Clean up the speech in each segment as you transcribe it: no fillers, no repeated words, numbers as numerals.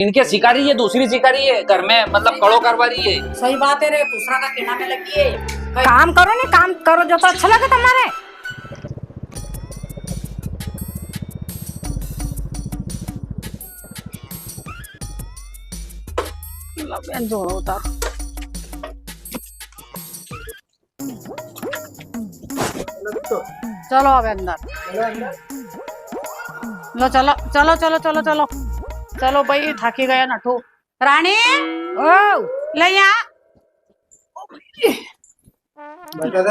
इनके सिखा रही है, दूसरी सिखा रही है घर में, मतलब कड़ो करवा रही है। सही बात है रे, दूसरा का कीड़ा में लगी है। काम करो ना, काम करो जो तो अच्छा लगे तुम्हारे। जोड़ो उतार। चलो अब अंदर लो, चलो चलो चलो चलो चलो चलो भाई, थकी गया नठू। रानी ओ ले यहाँ।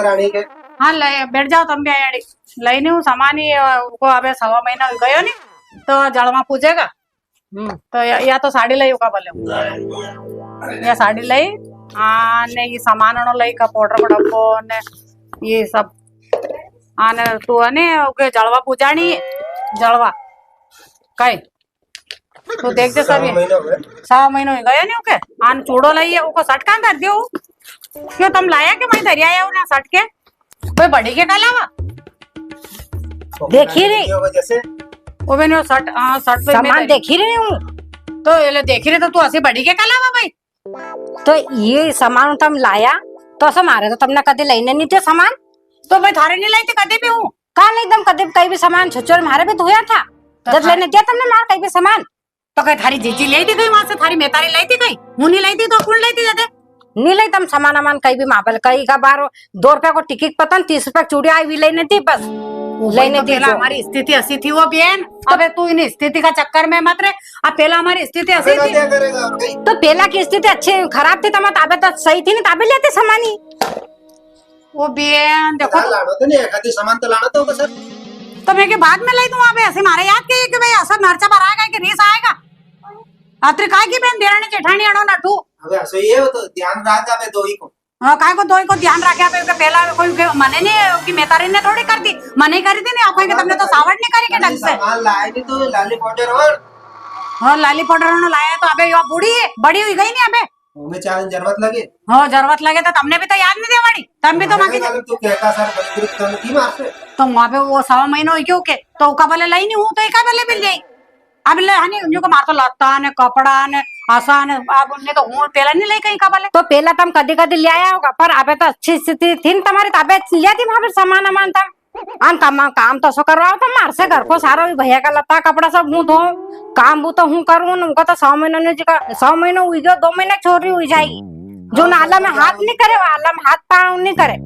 रानी के हाँ ले बैठ जाओ तुम भी। आड़ी लई नहीं हूँ सामान ही को, अबे 1.5 महीना हो गयो नहीं तो जड़वा पूछेगा। तो या तो साड़ी लई होगा बोले, या साड़ी लई आने ये सामान लई का पाउडर का डब्बो ने ये सब आने तू ने ओके जड़वा पूजानी जड़वा कई तो देख दे सब। 1.5 महीना हो गया नहीं ओके आन चूड़ो लई है ओको सटका कर दियो। क्यों तुम लाया के मैं धरिया है ना सट के कोई बड़ी के कलावा देखी रही वो मैंने सट सट पे सामान देखी रही हूँ तो ये देखी रही तो तू ऐसी बड़ी के कलावा भाई। तो ये सामान तुम लाया तो ऐसा मारे तो तुमने कदे लेने नहीं थे सामान तो मैं थारे नहीं लाई थी कदे भी हूँ कहा नहीं एकदम कदे कहीं भी सामान छुच्चर मारे भी धोया था जब लेने दिया तुमने मार कहीं भी सामान तो कहीं थारी जीजी लाई थी कहीं वहां से थारी मेतारी लाई थी कहीं हूँ नहीं लाई थी तो कौन लाई थी ज्यादा नहीं लाई तुम सामान अमान कहीं भी मापल कहीं का बार 2 रुपया को टिकट पतन 30 रुपया चूड़िया आई भी लेने थी बस लेने थी। हमारी स्थिति ऐसी थी वो बेन, अबे तू इन स्थिति का चक्कर में मत रहे। अब पहला हमारी स्थिति ऐसी थी तो पहला की स्थिति अच्छी खराब थी तो ताबे तो सही थी ना ताबे लेते सामान ही वो बेन देखो तो नहीं है सामान तो लाना तो सर तो मैं के बाद में लाई दूं वहां पे ऐसे मारे याद के कि भाई ऐसा मरचा भराएगा कि रीस आएगा आत्री काय की बहन देरानी जेठानी अड़ो नठू अबे ऐसे ही है वो तो ध्यान रखा बे दो ही को। हां काय को दोई को ध्यान रखा पे पहला कोई मने नहीं कि मेतारी ने थोड़ी कर दी मने करी थी नहीं आप के तुमने तो सावड़ नहीं करी के ढंग से सामान लाए थे तो लाली पाउडर और हां लाली पाउडर ने लाया तो अबे यो बूढ़ी है बड़ी हुई गई नहीं अबे हमें चाहे जरूरत लगे हां जरूरत लगे तो तुमने भी तो याद नहीं दिया बड़ी तुम भी तो मांगी तू कहता सर बड़ी तुम की मार से तो वहां पे वो 1.5 महीना हो क्यों के तो का भले लाई नहीं हूं तो का भले मिल जाई अब ले हनी जो को मार तो लत्ता ने कपड़ा ने आसान अब उन्हें तो हूं पहला नहीं लाई कहीं का भले तो पहला तुम कदी कदी ले आया होगा पर अबे तो अच्छी स्थिति थी तुम्हारी तबे लिया थी वहां पे सामान अमान था काम तो सो करवाओ तो मार से घर को सारा भैया का लत्ता कपड़ा सब हूं धो काम वो तो हूं करूं उनका तो 100 महीना ने 100 महीना हुई गयो 2 महीने छोरी हुई जाएगी जो नाला में हाथ नहीं करे आला में हाथ पाँव नहीं करे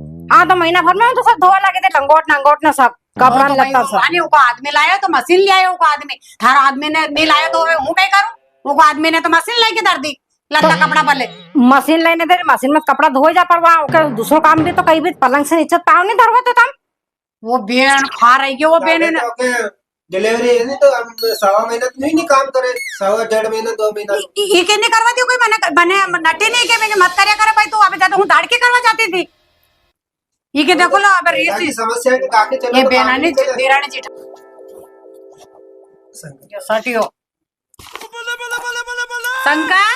तो महीना भर में तो सब धोआ लगे थे लंगोट नंगोट ने सब कपड़ा लत्ता सब वो आदमी लाया तो मशीन ले आया वो आदमी थारा आदमी ने नहीं लाया तो हूं कहीं करूं वो आदमी ने तो मशीन लाई के दर दी लत्ता कपड़ा भले मशीन लेने दे मशीन में कपड़ा धोए जा पर वहाँ दूसरों काम भी तो कहीं भी पलंग से नीचे पाँव नहीं धरवा तो तुम वो बेन खा रही है वो बेन डिलीवरी है नहीं तो 1.5 महीना नहीं काम करे 1.5 महीना 2 महीना ये के नहीं करवा दी कोई बने नटे नहीं के मैं मत करया करे भाई तू अबे ज्यादा हूं दाड़ के करवा जाती थी ये के देखो लो अबे रीसी समस्या के काके चलो ये बेनानी देरानी जेठा सटियो शंकर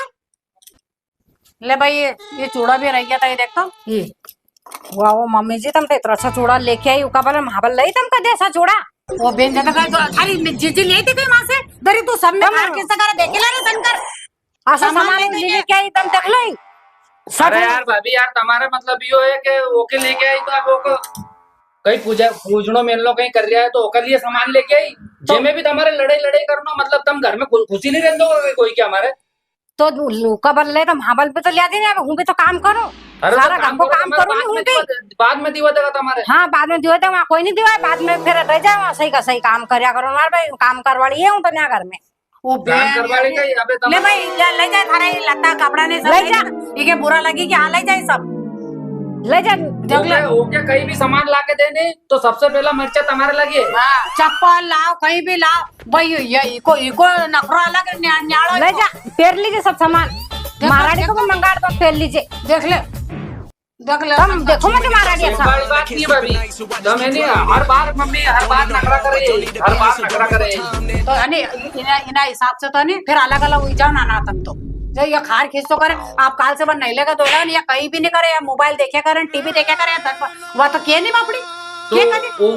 ले भाई ये चूड़ा भी रह गया था ये देख तो ये वाह वो मम्मी जी तुम तो इतना अच्छा चूड़ा लेके आई उका बोले महाबल लाई तुम का ऐसा चूड़ा वो बेन ज्यादा खाली जीजी ले थी वहां से दरी तू सब में मार कैसा करे देखे ला रे शंकर ऐसा सामान लेके आई तुम देख लो अरे यार भाभी यार तुम्हारा मतलब यो है कि ओके लेके आई तो आप ओको कहीं पूजनो मेलनो कहीं कर रहा है तो ओकर लिए सामान लेके आई जे में भी तुम्हारे लड़ाई करना मतलब तुम घर में खुशी नहीं रहते कोई क्या हमारे तो लूका बल ले तो महाबल पे तो लिया दी हूँ भी तो काम करो सारा काम को काम करो बाद में दिवा देगा तुम्हारे हाँ बाद में दिवा वहाँ कोई नहीं दिवा बाद में फिर रह जाए वहाँ सही का सही काम करया करो हमारे भाई काम करवाड़ी है हूँ तो नया घर में वो करवाड़ी का ले भाई ले जाए थारा लत्ता कपड़ा नहीं सब ले जा ये बुरा लगी कि हाँ ले जाए सब ले जा ओके कहीं भी सामान लाके देने तो सबसे पहला मिर्चा तुम्हारे लगी हाँ चप्पल लाओ कहीं भी लाओ भाई ये इको नखरा अलग न्याड़ो ले जा फेर लीजिए सब सामान महारानी को मंगा दो फेर लीजिए देख ले तुम देखो मुझे महारानी ऐसा बात नहीं भाभी हर बार मम्मी हर बार नखरा करे तो इना हिसाब से तो नहीं फिर अलग अलग हुई जाओ ना तुम तो ये खार खींच तो करे आप काल से बन नहीं लेगा तो या कहीं भी नहीं करे या मोबाइल देखे करें टीवी देखे करें वह तो किए नहीं बापड़ी तो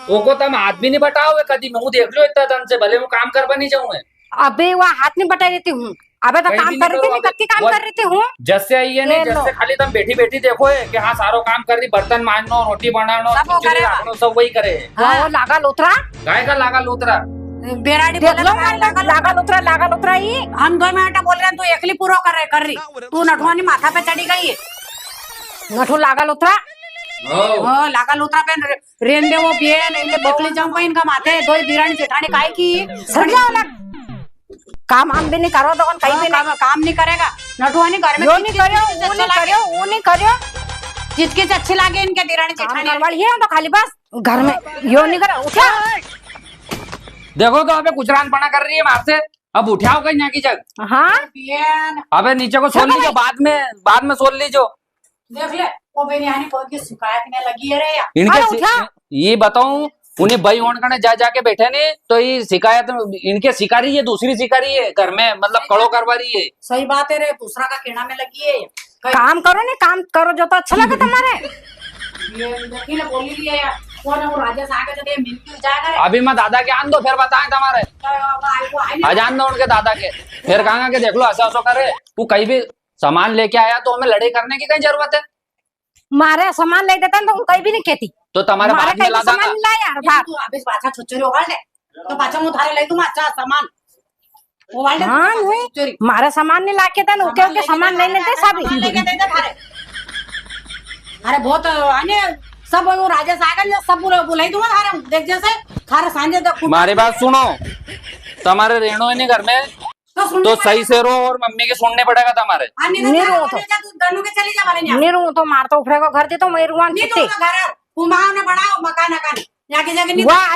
वो को तुम आदमी नहीं बटाओ कदी मैं देख लो इतना तन से भले वो काम करवा नहीं जाऊँ अबे वहाँ हाथ नहीं बटा रहती हूँ। अबे तो कहीं काम भी कर नहीं रही थी, करो, मैं कब की काम वो- कर रही थी हूँ। जैसे आई है नहीं ले लो। जैसे खाली तुम बैठी बैठी देखो है कि हाँ सारो काम कर रही, बर्तन मांजनो, रोटी बनानो, सब वो खिचड़ी करेगा। राखनो, सब वही करे। वो लागा लुतरा गाय का लागा लूतरा। बेराड़ी देख बोले लो तो मैं लागा लुतरा ही। हम 2 मिनट बोल रहे हैं, तू एकली पूरा कर रही तू नठवानी माथा पे चढ़ी गई है। नठू लागा लुतरा हाँ लागा लूतरा पे रेन दे वो बेन इनके बकली जंप इनका माथे दो दिरानी जेठानी काय की सर जाओ ना, काम हम भी नहीं करो तो कहीं भी नहीं। काम नहीं करेगा नठवानी घर में यो नहीं करो, वो नहीं करो, वो नहीं करो। किचकिच अच्छी लागे इनके दिरानी काम जेठानी करवाड़ी है तो खाली बस घर में यो नहीं करो। उठा देखो तो अबे कुचरान पना कर रही है मार से। अब उठाओ कहीं यहाँ की जग। हाँ बेन अबे नीचे को सोल लीजो, बाद में सोल लीजो। देख ले वो बेनियानी कोई की शिकायत में लगी है रे यार। इनके अरे उठा। ये बताऊं उन्हें बई होने करने जा जाके बैठे नहीं तो ये शिकायत इनके शिकारी है, दूसरी शिकारी है घर में, मतलब कड़ो करवा रही है। सही बात है रे दूसरा का कहना में लगी है काम करो नहीं, काम करो जो तो अच्छा लगे तुम्हारे। ये देखी ना बोली रही है यार कौन है वो राजेश आगे जब ये मिलती जाएगा रे अभी मैं दादा के आन दो फिर बताएं तुम्हारे। वो आई नहीं अजान दो उनके दादा के, फिर कहा कि देख लो ऐसा ऐसा करे। तू कहीं भी सामान लेके आया तो हमें लड़ाई करने की कहीं जरूरत है? मारे सामान ले देता तो कहीं भी नहीं कहती। तो तुम्हारे मारे बाद में कहीं ला भी सामान दूंगा। नहीं लाया यार बात। तू अभी पाछा छुच्चोरी उगाड़ दे तो पाछा मुंह थारे ले दूं अच्छा सामान उगाड़ दे हाँ नहीं मारे सामान नहीं लाके था ओके ओके सामान नहीं लेते सभी। लेके दे दे थारे अरे बहुत आने सब वो राजेश आएगा सब बुलाई दूंगा थारे देख जैसे थारे सांझे तक हमारी बात सुनो, तुम्हारे रेणु है नहीं घर में तो सही से रो और मम्मी के सुनने पड़ेगा तुम्हारे। नहीं रो तो तू दनु के चली जा वाले नहीं नहीं रू तो मारता उठेगा घर दे तो मैं रुआन नहीं छुट्टी तो घर कुमाओ ने बढ़ाओ मकान अकान जाके जाके नहीं वाह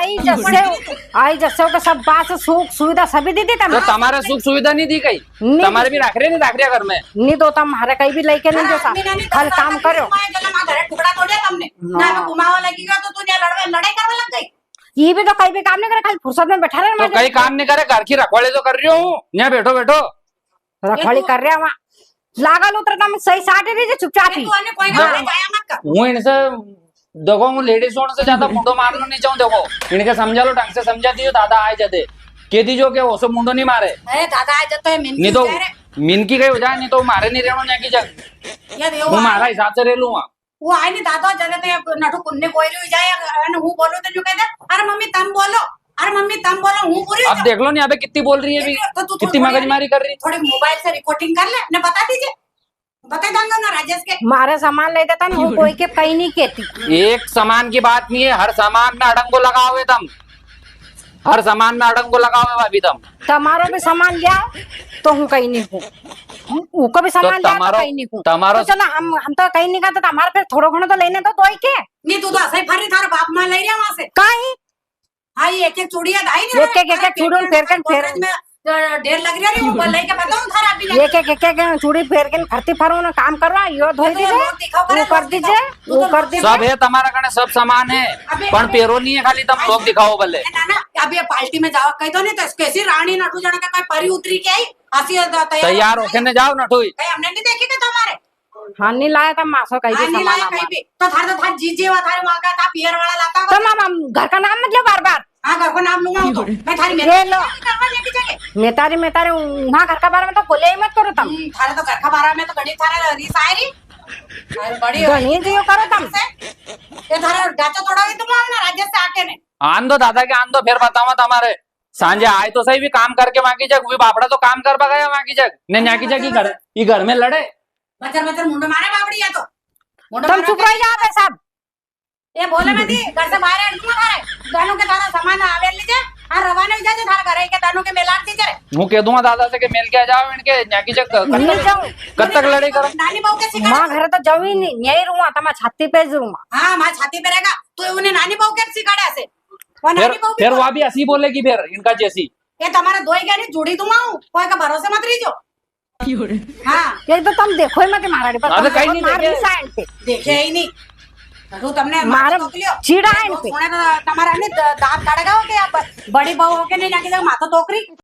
आई जैसे के सब बात सुख सुविधा सभी दी थी तो तुम्हारे सुख सुविधा नहीं दी कहीं? नहीं। तुम्हारे भी रख रहे घर में। नहीं तो तुम्हारे कहीं भी लेके नहीं जो खाली काम करो। टुकड़ा तोड़े तुमने ना मैं कुमावा लगेगा तो तू लड़ाई करने लग गई ये भी तो कहीं भी काम नहीं करे, खाली फुर्सत में बैठा रहे। तो कहीं काम नहीं करे, घर की रखवाली तो कर रही हूँ। यहाँ बैठो बैठो रखवाली कर रहे वहाँ लागल उतरता मैं सही साट रही चुपचाप ही। तू अन्य कोई ना जाया मत कर हूँ इनसे देखो हूँ लेडीज होने से ज्यादा मुंडो मारना नहीं चाहूँ। देखो इनके समझा लो, ढंग से समझा दियो दादा आए जाते के दीजो के वो सब मुंडो नहीं मारे। अरे दादा आ जाता है मिनकी नहीं तो कह रहे मिनकी कहीं हो जाए, नहीं तो मारे नहीं रहना यहाँ की जग। ये देखो वो मारा हिसाब से रह लूंगा। वो आए नहीं दादा जरे ते नठु कुन्ने कोई रही जाए अन हूं बोलो तो जो कहते अरे मम्मी तुम बोलो, अरे मम्मी तुम बोलो हूं पूरी अब देख लो नहीं अबे कितनी बोल रही है अभी, तो तू कितनी मगजमारी कर रही। थोड़ी मोबाइल से रिकॉर्डिंग कर ले ने बता दीजिए बता दूंगा ना राजेश के मारे सामान ले देता ना कोई के कहीं नहीं कहती। एक सामान की बात नहीं है, हर सामान में अड़ंगो लगाओ हुए तुम, हर सामान में अड़ंगो लगाओ हुए अभी तुम। तुम्हारो भी सामान लिया तो हूँ कहीं नहीं हूँ, उनको भी सामान लिया तो कहीं नहीं हूँ। तुम्हारो तो चलो हम तो कहीं नहीं गए, हमारे फिर थोड़ा घणो तो लेने तो ही के नहीं तू तो ऐसे ही फरी थारा बाप मां ले रहा वहां से कहीं हाँ ये एक चूड़िया दाई नहीं एक चूड़ी फेर में ढेर लग रही है वो बोल के बताऊं थारा अभी एक चूड़ी फेर के खर्ची फरो ना काम करवा यो धोई दीजिए वो कर दीजिए वो कर दीजिए। सब है तुम्हारा कने, सब सामान है पण पेरो नहीं है, खाली तुम लोग दिखाओ भले। ना ना अब ये पार्टी में जाओ कही तो नहीं तो कैसी रानी नटू जना का कोई परी उतरी के आई आसी तैयार होके ने जाओ नठोई। कहीं हमने नहीं देखी क्या तुम्हारे हाँ नहीं लाया था मासो कहीं भी नहीं सामान लाया कहीं भी तो थारे जीजे वा थारे वहां का था पियर वाला लाता तो हम घर का नाम मत लो बार बार। हाँ घर को नाम लूंगा तो मैं थारी ले लो लेके जाके मेतारी वहाँ घर का बारे में तो बोले ही मत करो तुम। थारे तो घर का बारह में तो गणित थारे रीस आए रही अरे बड़ी गणित जो करो तुम ये थारे ढांचा तोड़ा हुई तुम ना राज्य से आके ने आन दो दादा के आन दो, फिर बताऊंगा तुम्हारे। सांझे आए तो सही भी काम करके वहां की जग, बापड़ा तो काम कर गया वहां की जग ने यहाँ की जग ये घर में लड़े बचर बचर मुंडो मारे बाबड़ी है तो तुम चुप रह जाओ सब। ये बोले मैं दी घर से बाहर हट दूंगा थारे दानों के तारा सामान आवे लीजिए और रवाना हो जाए थारे घर के दानों के मेलान दीजिए मैं कह दूंगा दादा से कि मिल के आ जाओ इनके यहाँ की जग। नहीं जाऊँ कब तक लड़ाई करो? नानी बहू के सिखा माँ घर तो जाऊ ही नहीं यही रूँगा तो मैं छाती पे जरूंगा। हाँ माँ छाती पे रहेगा तो उन्हें नानी बहू के सिखाड़े ऐसे वो नानी बहू फिर वो भी हंसी बोलेगी फिर इनका जैसी। ये तुम्हारा दो ही क्या नहीं जुड़ी तुम आओ कोई का भरोसे मत रही जो हाँ ये तो तुम देखो ही मत महारानी पर अरे कहीं नहीं देखे। देखे ही नहीं तो तुमने मारे चीड़ा है इन पे। तुम्हारा दांत काटेगा हो क्या बड़ी बहू होके नहीं जाके माथा तोकरी